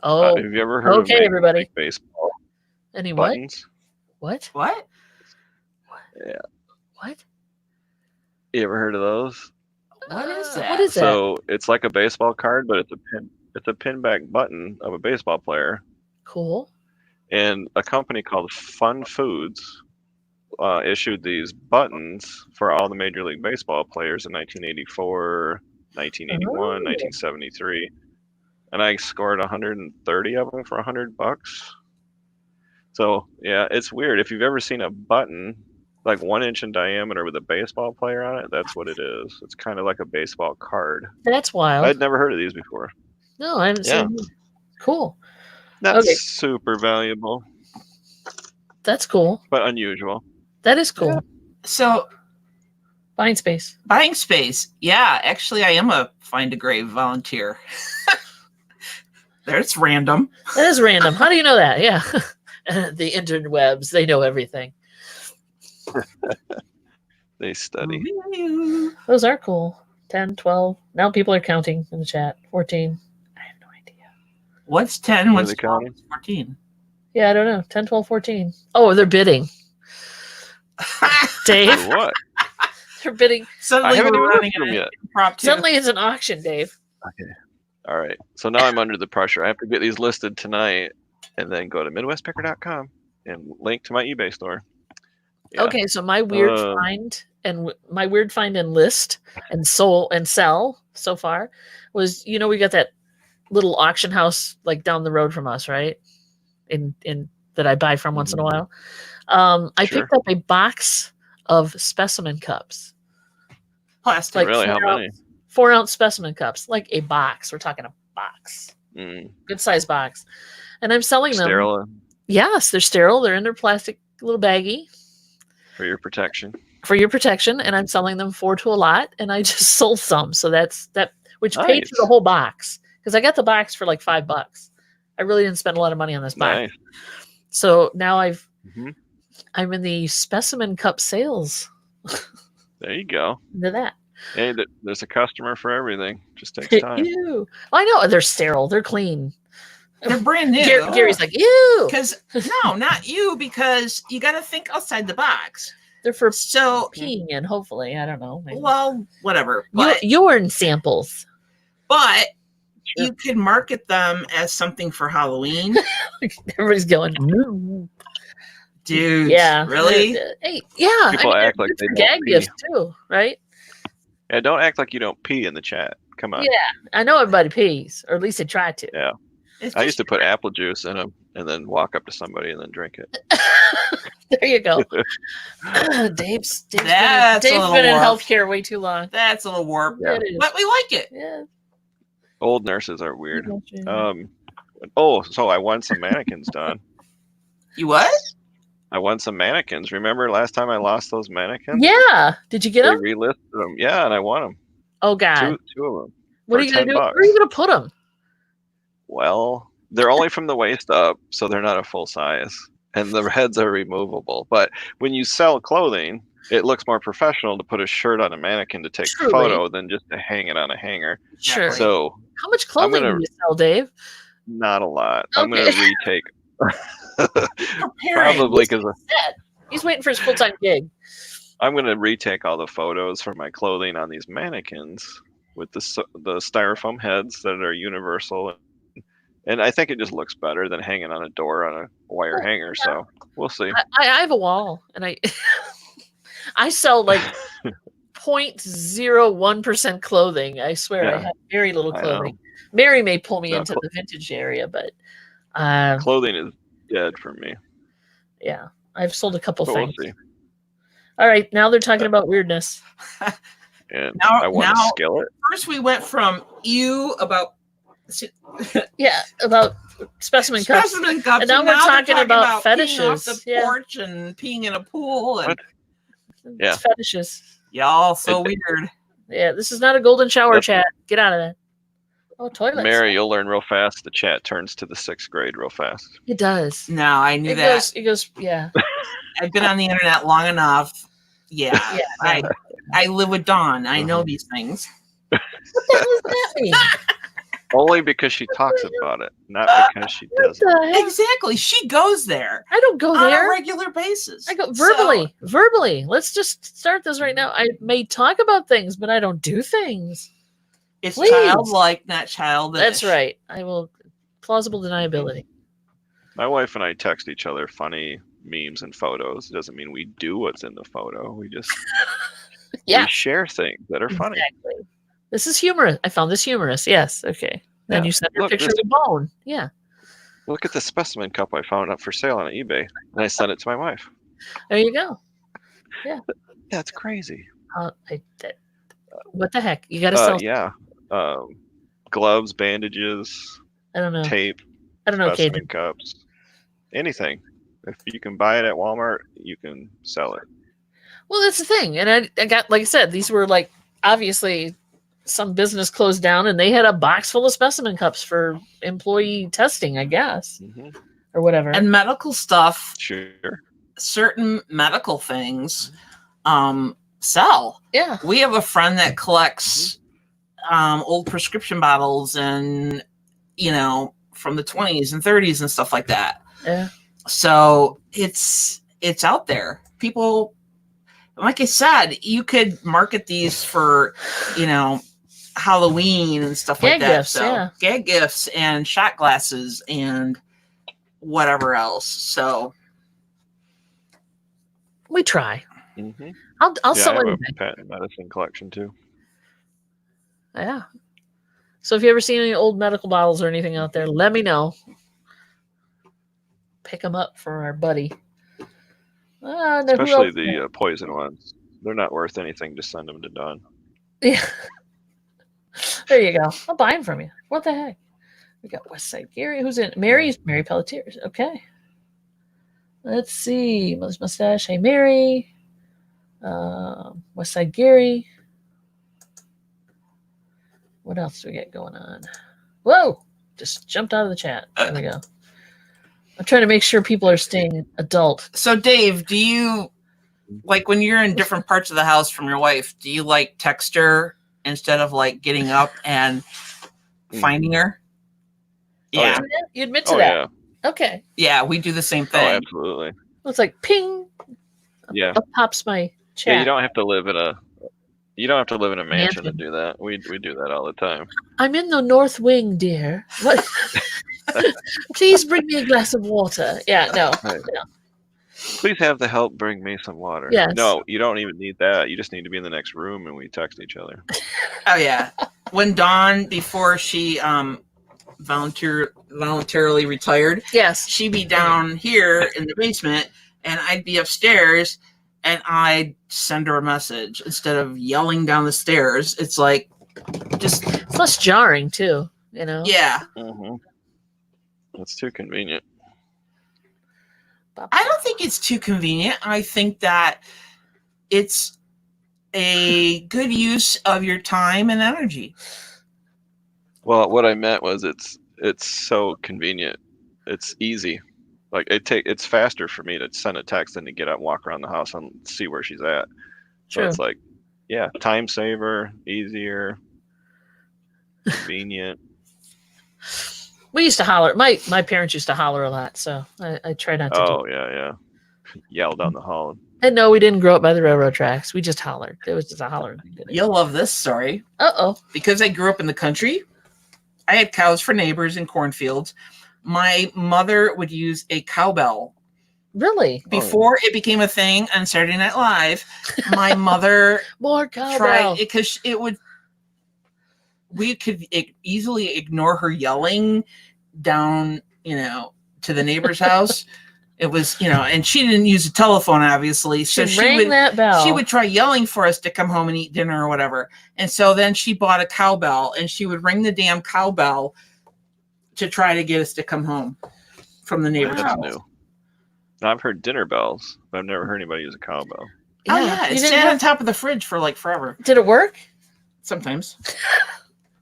Oh, have you ever heard of everybody? Baseball? Any buttons? What? Yeah. What? You ever heard of those? What is that? What is that? So it's like a baseball card, but it's a pin back button of a baseball player. Cool. And a company called Fun Foods issued these buttons for all the Major League Baseball players in 1984, 1981, 1973. And I scored 130 of them for $100. So yeah, it's weird. If you've ever seen a button like 1 inch in diameter with a baseball player on it, that's what it is. It's kind of like a baseball card. That's wild. I'd never heard of these before. No, I haven't seen them. Cool. That's super valuable. That's cool. But unusual. That is cool. Yeah. So buying space. Yeah, actually I am a Find a Grave volunteer. That's random. That is random. How do you know that? Yeah. The interwebs, they know everything. They study. Those are cool. 10, 12. Now people are counting in the chat. 14. I have no idea. What's 10? What's 12? What's 14? Yeah, I don't know. 10, 12, 14. Oh, they're bidding. Dave. For what? They're bidding. Suddenly we're running yet. Suddenly it's an auction, Dave. Okay. All right. So now I'm under the pressure. I have to get these listed tonight and then go to MidwestPicker.com and link to my eBay store. Yeah. Okay, so my weird find and list and sell so far was, we got that little auction house like down the road from us, right? In that I buy from once in a while. I picked up a box of specimen cups. Plastic. Like really? How many? 4-ounce specimen cups, like a box. We're talking a box. Good size box. And I'm selling them. Sterile? Yes, they're sterile. They're in their plastic little baggie. For your protection. And I'm selling them 4 to a lot. And I just sold some. So that which paid for the whole box because I got the box for like $5. I really didn't spend a lot of money on this box. Nice. So now I'm in the specimen cup sales. There you go. Into that. Hey, there's a customer for everything. Just takes time. Ew. I know they're sterile. They're clean. They're brand new. Gary's like, ew. Because no, not you, because you got to think outside the box. They're for peeing in, hopefully. I don't know. Maybe. Well, whatever. But, urine samples. But you could market them as something for Halloween. Everybody's going, no. Dude, yeah, really? Hey, yeah. People act like they gag gifts too, right? Yeah, don't act like you don't pee in the chat. Come on. Yeah, I know everybody pees, or at least they try to. Yeah, I used to put apple juice in them and then walk up to somebody and then drink it. There you go. Dave's been in healthcare way too long. That's a little warped, yeah. But we like it. Yeah. Old nurses are weird. You. So I won some mannequins, Don. You what? I won some mannequins. Remember last time I lost those mannequins? Yeah. Did you get them? They relisted them. Yeah, and I won them. Oh God. Two of them. What are you gonna do? Where are you gonna put them? Well, they're only from the waist up, so they're not a full size, and the heads are removable. But when you sell clothing, it looks more professional to put a shirt on a mannequin to take a photo than just to hang it on a hanger. Sure. So how much clothing do you sell, Dave? Not a lot. Okay. I'm gonna retake. Probably because he's waiting for his full-time gig. I'm gonna retake all the photos for my clothing on these mannequins with the styrofoam heads that are universal, and I think it just looks better than hanging on a door on a wire hanger. Yeah. So we'll see. I have a wall, and I sell like 0.01% clothing. I swear, I have very little clothing. Mary may pull me into the vintage area, but clothing is dead for me. Yeah, I've sold a couple but things. We'll see. All right, now they're talking about weirdness. And I want a skillet. First, we went from you about about specimen cups, and now we're talking about fetishes. Peeing off the porch and peeing in a pool. And it's fetishes. Y'all so weird. Yeah, this is not a golden shower chat. Get out of that. Oh, toilets. Mary, you'll learn real fast. The chat turns to the 6th grade real fast. It does. No, I knew that. It goes, yeah. I've been on the internet long enough. Yeah. I live with Dawn. I know these things. What the hell does that mean? Only because she talks about it, not because she doesn't. Exactly. She goes there. I don't go there on a regular basis. I go verbally. Verbally. Let's just start this right now. I may talk about things, but I don't do things. It's childlike, not childish. That's right. I will. Plausible deniability. My wife and I text each other funny memes and photos. It doesn't mean we do what's in the photo. We just we share things that are funny. Exactly. This is humorous. I found this humorous. Yes. Okay. Then you sent her a picture of the bone. Yeah. Look at the specimen cup I found up for sale on eBay, and I sent it to my wife. There you go. Yeah. That's crazy. What the heck? You got to sell. Yeah. Gloves, bandages. I don't know. Tape. I don't know. Specimen cups. Anything. If you can buy it at Walmart, you can sell it. Well, that's the thing. And I got, like I said, these were like, obviously some business closed down and they had a box full of specimen cups for employee testing, I guess, or whatever. And medical stuff. Sure. Certain medical things sell. Yeah. We have a friend that collects old prescription bottles and, from the 20s and 30s and stuff like that. Yeah. So it's out there. People, like I said, you could market these for, Halloween and stuff like that. Gifts, so gag gifts and shot glasses and whatever else. So we try. Mm-hmm. I'll sell I have anything. a patent medicine collection too. Yeah. So if you ever see any old medical bottles or anything out there, let me know. Pick them up for our buddy. Especially the poison ones. They're not worth anything to send them to Dawn. Yeah. There you go. I'll buy them from you. What the heck? We got Westside Gary. Who's in? Mary Pelletier. Okay. Let's see. Mother's Mustache. Hey, Mary. Westside Gary. What else do we get going on? Whoa! Just jumped out of the chat. There we go. I'm trying to make sure people are staying adult. So, Dave, do you, like, when you're in different parts of the house from your wife, do you, like, text her instead of, like, getting up and finding her? Yeah. You admit to that? Yeah. Okay. Yeah, we do the same thing. Oh, absolutely. It's like ping. Yeah. Up pops my chat. Yeah, you don't have to live in a mansion to do that. We do that all the time. I'm in the north wing, dear. What? Please bring me a glass of water. Yeah, no. Right. No. Please have the help bring me some water. Yes. No, you don't even need that. You just need to be in the next room and we text each other. Oh, yeah. When Dawn, before she voluntarily retired, Yes. she'd be down here in the basement and I'd be upstairs and I'd send her a message instead of yelling down the stairs. It's like, just. It's less jarring, too, you know? Yeah. Mm-hmm. That's too convenient. I don't think it's too convenient. I think that it's a good use of your time and energy. Well, what I meant was it's so convenient. It's easy. Like it's faster for me to send a text than to get up, walk around the house, and see where she's at. So True. it's like, yeah, time saver, easier, convenient. We used to holler. My parents used to holler a lot, so I try not to do it. Oh, yeah. Yell down the hall. And no, we didn't grow up by the railroad tracks. We just hollered. It was just a holler. You'll love this story. Uh-oh. Because I grew up in the country, I had cows for neighbors in cornfields. My mother would use a cowbell. Really? Before it became a thing on Saturday Night Live, my mother More cowbell. tried because we could easily ignore her yelling down, to the neighbor's house. It was, and she didn't use a telephone, obviously. So she rang that bell. She would try yelling for us to come home and eat dinner or whatever. And so then she bought a cowbell and she would ring the damn cowbell to try to get us to come home from the neighbor's house. New. I've heard dinner bells, but I've never heard anybody use a cowbell. Oh, yeah. It sat on top of the fridge for like forever. Did it work? Sometimes.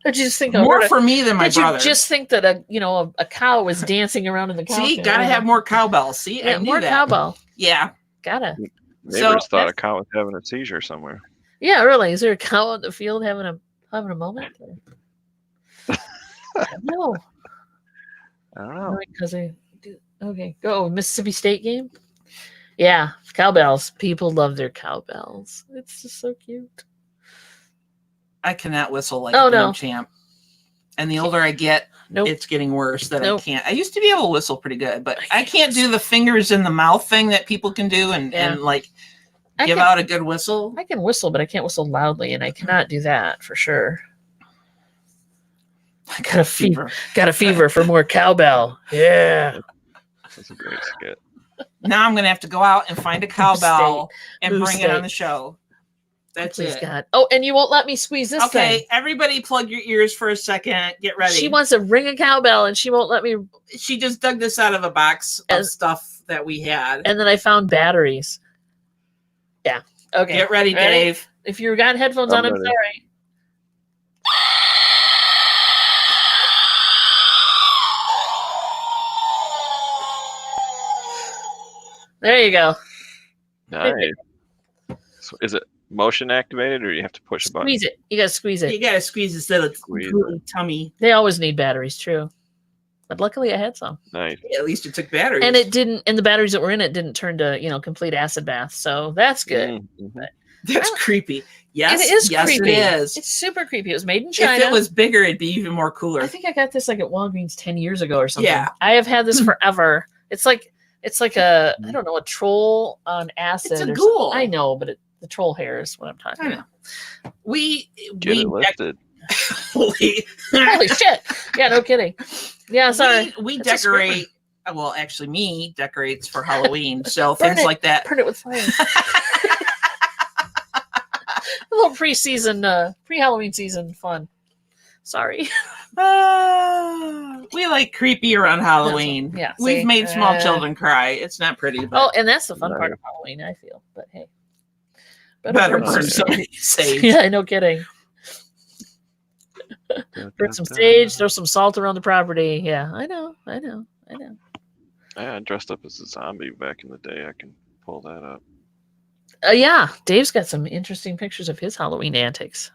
Did you just think more for me than my brother? Did you just think that a cow was dancing around in the cow? See, gotta have more cowbells. See, yeah, I knew more that. cowbell. Yeah, gotta. Neighbors thought a cow was having a seizure somewhere. Yeah, really. Is there a cow out in the field having a moment? No. I don't know. Because okay, go Mississippi State game. Yeah, cowbells. People love their cowbells. It's just so cute. I cannot whistle like a champ. And the older I get, it's getting worse that I can't. I used to be able to whistle pretty good, but I can't do the fingers in the mouth thing that people can do and give out a good whistle. I can whistle, but I can't whistle loudly, and I cannot do that for sure. I got a fever. Got a fever for more cowbell. Yeah. That's a great skit. Now I'm going to have to go out and find a cowbell and bring it on the show. That's Please it. God. Oh, and you won't let me squeeze this thing. Okay, everybody plug your ears for a second. Get ready. She wants to ring a cowbell, and she won't let me. She just dug this out of a box of stuff that we had. And then I found batteries. Yeah. Okay. Get ready, Dave. If you got headphones on, I'm sorry. There you go. Nice. So is it motion activated, or you have to push a button? Squeeze it. You gotta squeeze it. You gotta squeeze this little tummy. They always need batteries, true. But luckily I had some. Nice. Yeah, at least it took batteries. And it didn't, and the batteries that were in it didn't turn to, complete acid bath. So that's good. Mm-hmm. That's creepy. Yes, it is yes, creepy. It is. It's super creepy. It was made in China. If it was bigger, it'd be even more cooler. I think I got this like at Walgreens 10 years ago or something. Yeah. I have had this forever. It's like a, I don't know, a troll on acid. It's a or ghoul. something. I know, but the troll hair is what I'm talking about. We lifted. Holy shit. Yeah, no kidding. Yeah, sorry. We decorate. Well, actually, me decorates for Halloween. So things like that. Burn it with fire. A little pre-Halloween season fun. Sorry. We like creepy around Halloween. Yeah. We've made small children cry. It's not pretty. But and that's the fun part of Halloween, I feel. But hey. Better burn somebody safe. Yeah, no kidding. Burn some sage, throw some salt around the property. Yeah, I know. I dressed up as a zombie back in the day. I can pull that up. Yeah, Dave's got some interesting pictures of his Halloween antics.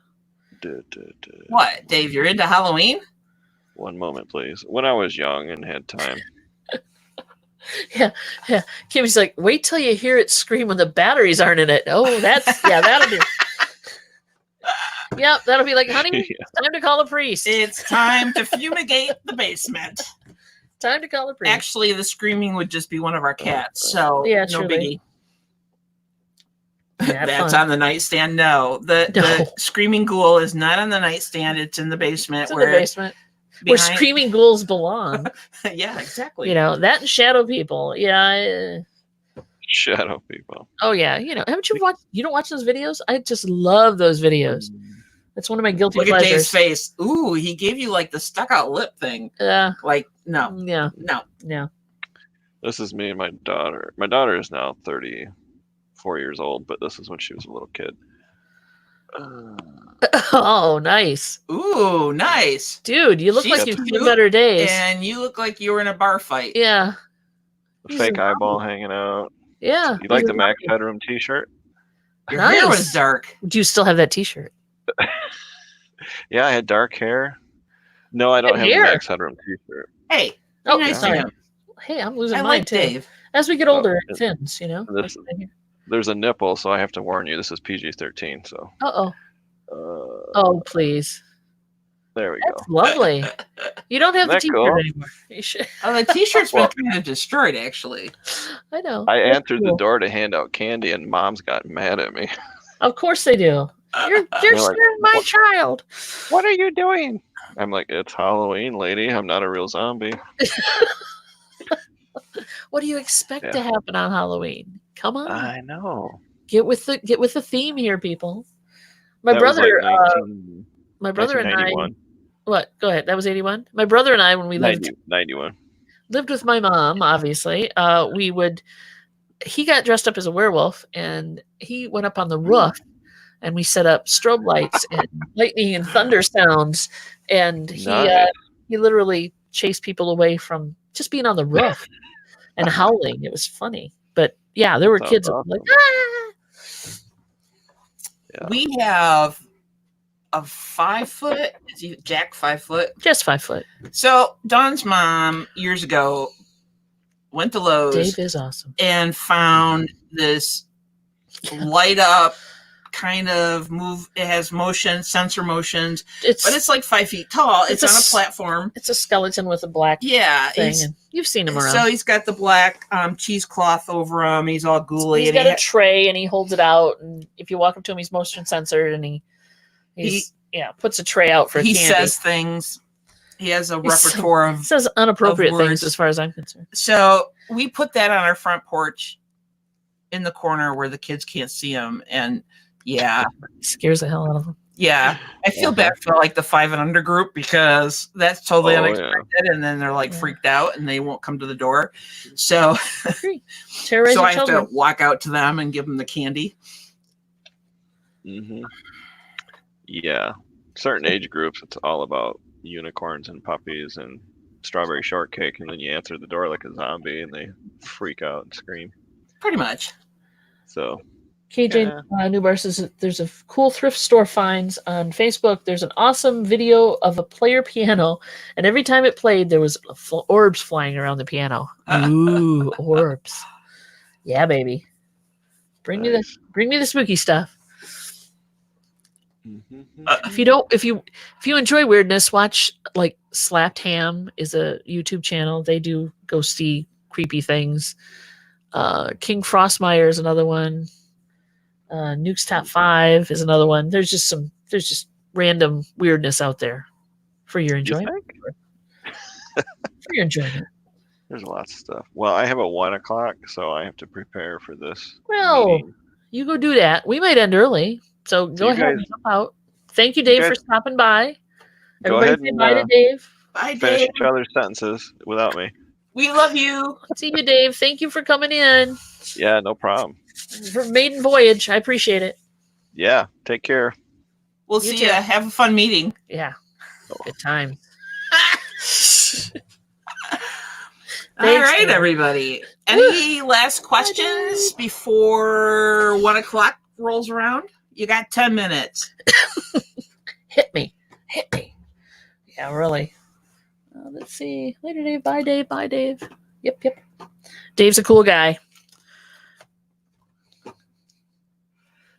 What, Dave? You're into Halloween? One moment, please. When I was young and had time. Yeah. Kimmy's like, wait till you hear it scream when the batteries aren't in it. Oh, that'll be. Yep, that'll be like, honey, it's time to call a priest. It's time to fumigate the basement. Time to call a priest. Actually, the screaming would just be one of our cats, so yeah, no truly. biggie. That's on the nightstand. No, the screaming ghoul is not on the nightstand. It's in the basement. It's in the basement where screaming ghouls belong. Yeah, exactly. That and shadow people. Yeah. Shadow people. Oh yeah, haven't you watched? You don't watch those videos? I just love those videos. That's one of my guilty pleasures. Look at Dave's face. Ooh, he gave you like the stuck out lip thing. Yeah. Like no. Yeah. No. This is me and my daughter. My daughter is now 34 years old, but this is when she was a little kid. Oh, nice. Ooh, nice. Dude, you look like you've seen better days. And you look like you were in a bar fight. Yeah. Fake eyeball hanging out. Yeah. You like the Max Headroom t-shirt? Your hair was dark. Do you still have that t-shirt? Yeah, I had dark hair. No, I don't have the Max Headroom t-shirt. Hey. Nice to him. Hey, I'm losing mine too. Dave. As we get older, it thins, There's a nipple, so I have to warn you. This is PG-13, so. Oh, please. There we That's lovely. You don't have the t-shirt anymore. You should. Oh, the t-shirt's been kind of destroyed, actually. I know. I answered the door to hand out candy, and moms got mad at me. Of course they do. You're scaring my child. What are you doing? I'm like, it's Halloween, lady. I'm not a real zombie. What do you expect to happen on Halloween? Come on. I know. Get with the theme here, people. My brother and I. What? Go ahead. That was 81. My brother and I, when we lived 91, lived with my mom, obviously, he got dressed up as a werewolf, and he went up on the roof, and we set up strobe lights and lightning and thunder sounds, and he literally chased people away from just being on the roof and howling. It was funny, but yeah, there were kids awesome. Like, ah! Yeah. We have a 5 foot. Is Jack 5 foot? Just 5 foot. So Dawn's mom years ago went to Lowe's. Dave is awesome. And found this light up kind of move. It has motion, sensor motions, but it's like 5 feet tall. It's on a platform. It's a skeleton with a black thing. And you've seen him around. So he's got the black cheesecloth over him. He's all ghouly. He's got a tray and he holds it out. And if you walk up to him, he's motion censored and he puts a tray out for candy. He says things. He has a repertoire of says inappropriate things as far as I'm concerned. So we put that on our front porch in the corner where the kids can't see him. And yeah. Scares the hell out of them. Yeah. I feel bad for like the 5 and under group because that's totally unexpected. Yeah. And then they're like freaked out and they won't come to the door. So, so I have to walk out to them and give them the candy. Mm-hmm. Yeah. Certain age groups, it's all about unicorns and puppies and strawberry shortcake. And then you answer the door like a zombie and they freak out and scream. Pretty much. So. KJ Newbar says there's a cool thrift store finds on Facebook. There's an awesome video of a player piano, and every time it played, there was orbs flying around the piano. Ooh, orbs! Yeah, baby. Bring me the spooky stuff. Mm-hmm. If you enjoy weirdness, watch like Slapped Ham is a YouTube channel. They do ghosty, creepy things. King Frostmeyer is another one. Nuke's Top 5 is another one. There's just random weirdness out there for your enjoyment. For your enjoyment. There's lots of stuff. Well, I have a 1 o'clock, so I have to prepare for this. Well, meeting. You go do that. We might end early, so go ahead and jump out. Thank you, Dave, for stopping by. Everybody say bye to Dave. Bye, Dave. Finish each other's sentences without me. We love you. See you, Dave. Thank you for coming in. Yeah, no problem. For maiden voyage. I appreciate it. Yeah, take care. We'll see you. Have a fun meeting. Yeah. Good time. All right, everybody. Any last questions before 1 o'clock rolls around? You got 10 minutes. Hit me. Yeah, really. Let's see. Later, Dave. Bye, Dave. Bye, Dave. Yep. Dave's a cool guy.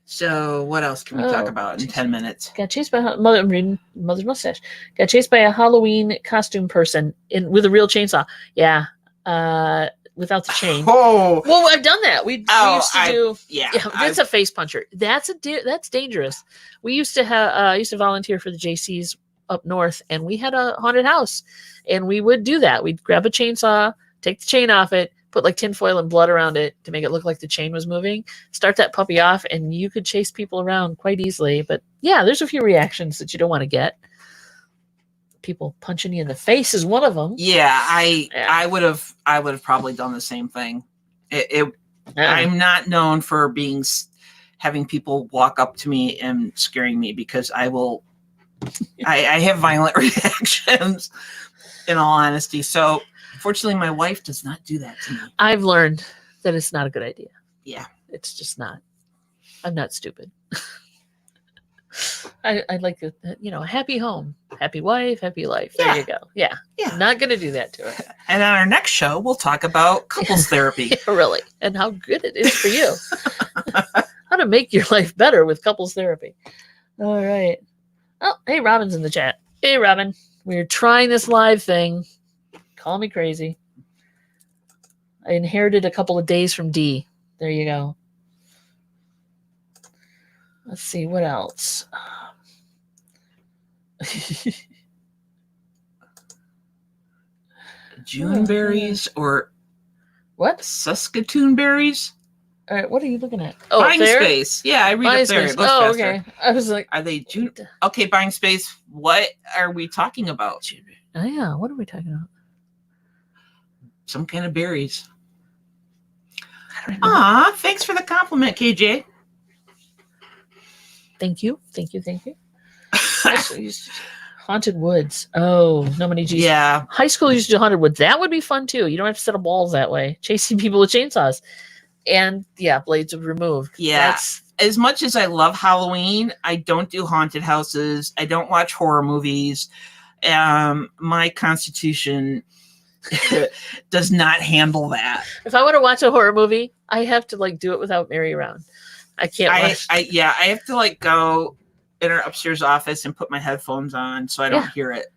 So what else can we talk about in 10 minutes? Got chased by I'm reading Mother's Mustache. Got chased by a Halloween costume person with a real chainsaw. Yeah. Without the chain. Oh, well, I've done that. We used to do. Yeah, that's a face puncher. That's dangerous. We used to have. I used to volunteer for the JCs up north, and we had a haunted house, and we would do that. We'd grab a chainsaw, take the chain off it, put like tinfoil and blood around it to make it look like the chain was moving. Start that puppy off, and you could chase people around quite easily. But yeah, there's a few reactions that you don't want to get. People punching you in the face is one of them. Yeah, I would have probably done the same thing. I'm not known for having people walk up to me and scaring me, because I will. I have violent reactions, in all honesty. So, fortunately, my wife does not do that to me. I've learned that it's not a good idea. Yeah, it's just not. I'm not stupid. I'd like to, a happy home, happy wife, happy life. There you go. Yeah. I'm not going to do that to her. And on our next show, we'll talk about couples therapy. Really. And how good it is for you. How to make your life better with couples therapy. All right. Oh, hey, Robin's in the chat. Hey, Robin. We're trying this live thing. Call me crazy. I inherited a couple of days from D. There you go. Let's see, what else? Juneberries or what? Saskatoon berries? All right, what are you looking at? Oh, Buying Space. Yeah, I read it there. Oh, okay. I was like, are they June? Okay, Buying Space. What are we talking about? Oh, yeah. What are we talking about? Some kind of berries. Ah, thanks for the compliment, KJ. Thank you. Haunted Woods. Oh, no many G's. Yeah. High school used to do Haunted Woods. That would be fun too. You don't have to set up walls that way. Chasing people with chainsaws. And yeah, blades would removed. Yeah. As much as I love Halloween, I don't do haunted houses. I don't watch horror movies. My constitution does not handle that. If I want to watch a horror movie, I have to do it without Mary around. I can't watch. I have to go in her upstairs office and put my headphones on so I don't hear it.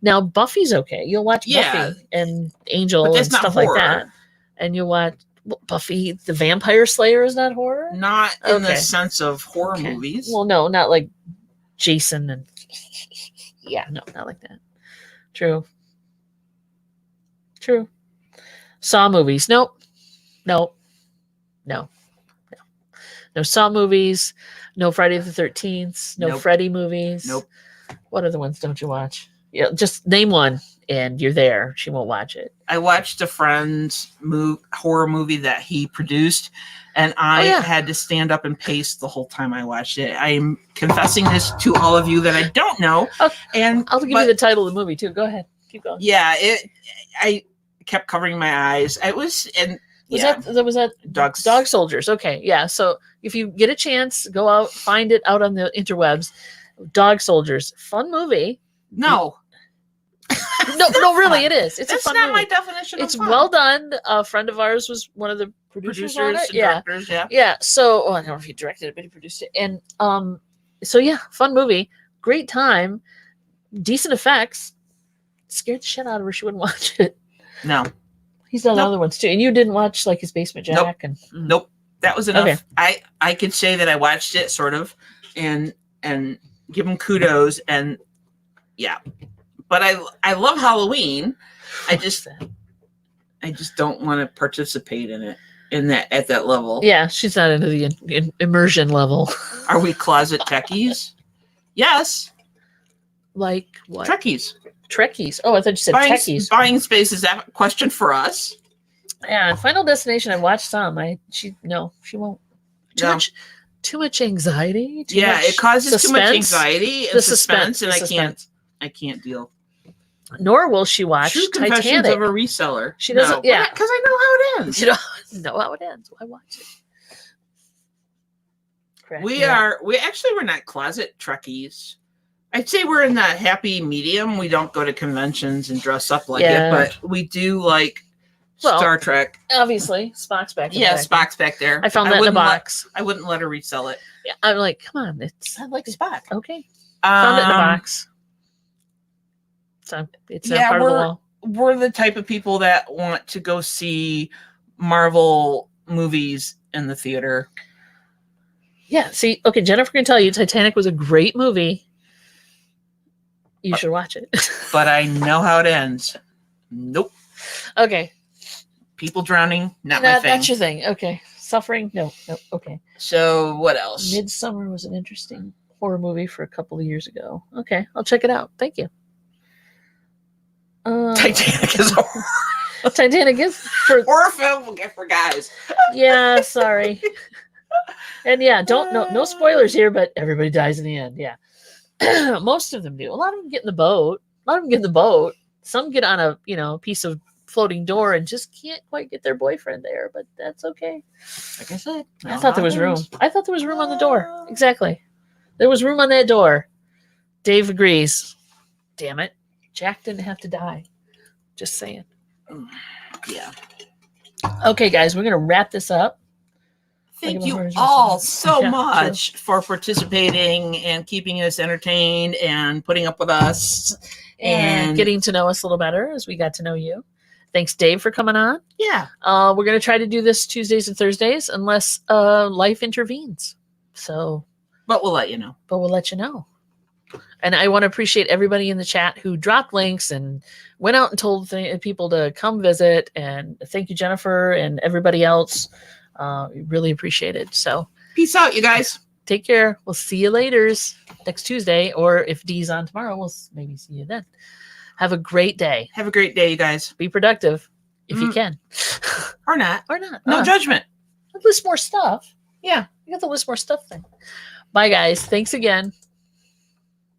Now Buffy's okay. You'll watch Buffy and Angel and stuff like that. And you'll watch Buffy the Vampire Slayer. Is not horror? Not in the sense of horror movies. Well, no, not like Jason and no, not like that. True. Saw movies. Nope. No Saw movies, no Friday the 13th, no Freddy movies. Nope. What other ones don't you watch? Yeah, just name one and you're there. She won't watch it. I watched a friend's horror movie that he produced, and I had to stand up and pace the whole time I watched it. I am confessing this to all of you that I don't know. And I'll give you the title of the movie too. Go ahead. Keep going. Yeah, I kept covering my eyes. It was Was that Dog Soldiers? Okay, yeah. So if you get a chance, go out, find it out on the interwebs. Dog Soldiers, fun movie. No, really, it is. It's a fun movie. That's not my definition. It's well done. A friend of ours was one of the producers on it. Directors, yeah. So I don't know if he directed it, but he produced it. And fun movie, great time, decent effects. Scared the shit out of her. She wouldn't watch it. No. He's done other ones too. And you didn't watch His Basement Jack? Nope. That was enough. Okay. I could say that I watched it sort of and give him kudos and but I love Halloween. I just don't want to participate in it at that level. Yeah, she's not into the immersion level. Are we closet techies? Yes. Like what? Trekkies. Oh, I thought you said techies. Buying Space, is that a question for us? Yeah, Final Destination, I watched some. She won't. Too much anxiety. It causes too much anxiety and suspense, and I can't. I can't deal. Nor will she watch True Confessions Titanic. of a Reseller. She doesn't. Yeah, because I know how it ends. You don't know how it ends. Why watch it? Correct. We're not closet Trekkies. I'd say we're in that happy medium. We don't go to conventions and dress up like it, but we do like Star Trek. Obviously, Spock's back. Spock's back there. I found that in a box. I wouldn't let her resell it. Yeah, I'm like, come on, I like Spock. Okay. Found it in a box. So it's not part of the wall. We're the type of people that want to go see Marvel movies in the theater. Yeah. See, okay, Jennifer can tell you Titanic was a great movie. You should watch it. But I know how it ends. Nope. Okay. People drowning, not my thing. That's your thing. Okay. Suffering? No. Okay. So what else? Midsummer was an interesting horror movie for a couple of years ago. Okay. I'll check it out. Thank you. Titanic is horror. Titanic is for horror film for guys. Yeah, sorry. And yeah, no spoilers here, but everybody dies in the end. Yeah. Most of them do. A lot of them get in the boat. Some get on a piece of floating door and just can't quite get their boyfriend there, but that's okay. Like I said, I thought there was room. I thought there was room on the door. Exactly. There was room on that door. Dave agrees. Damn it. Jack didn't have to die. Just saying. Yeah. Okay, guys, we're going to wrap this up. Thank you all so much for participating and keeping us entertained and putting up with us and getting to know us a little better as we got to know you. Thanks, Dave, for coming on. Yeah. We're going to try to do this Tuesdays and Thursdays unless life intervenes. But we'll let you know. And I want to appreciate everybody in the chat who dropped links and went out and told people to come visit. And thank you, Jennifer, and everybody else. Really appreciate it. So peace out, you guys. Take care. We'll see you later next Tuesday. Or if Dee's on tomorrow, we'll maybe see you then. Have a great day. Have a great day, you guys. Be productive if you can. Or not. No judgment. List more stuff. Yeah. You got the list more stuff thing. Bye, guys. Thanks again.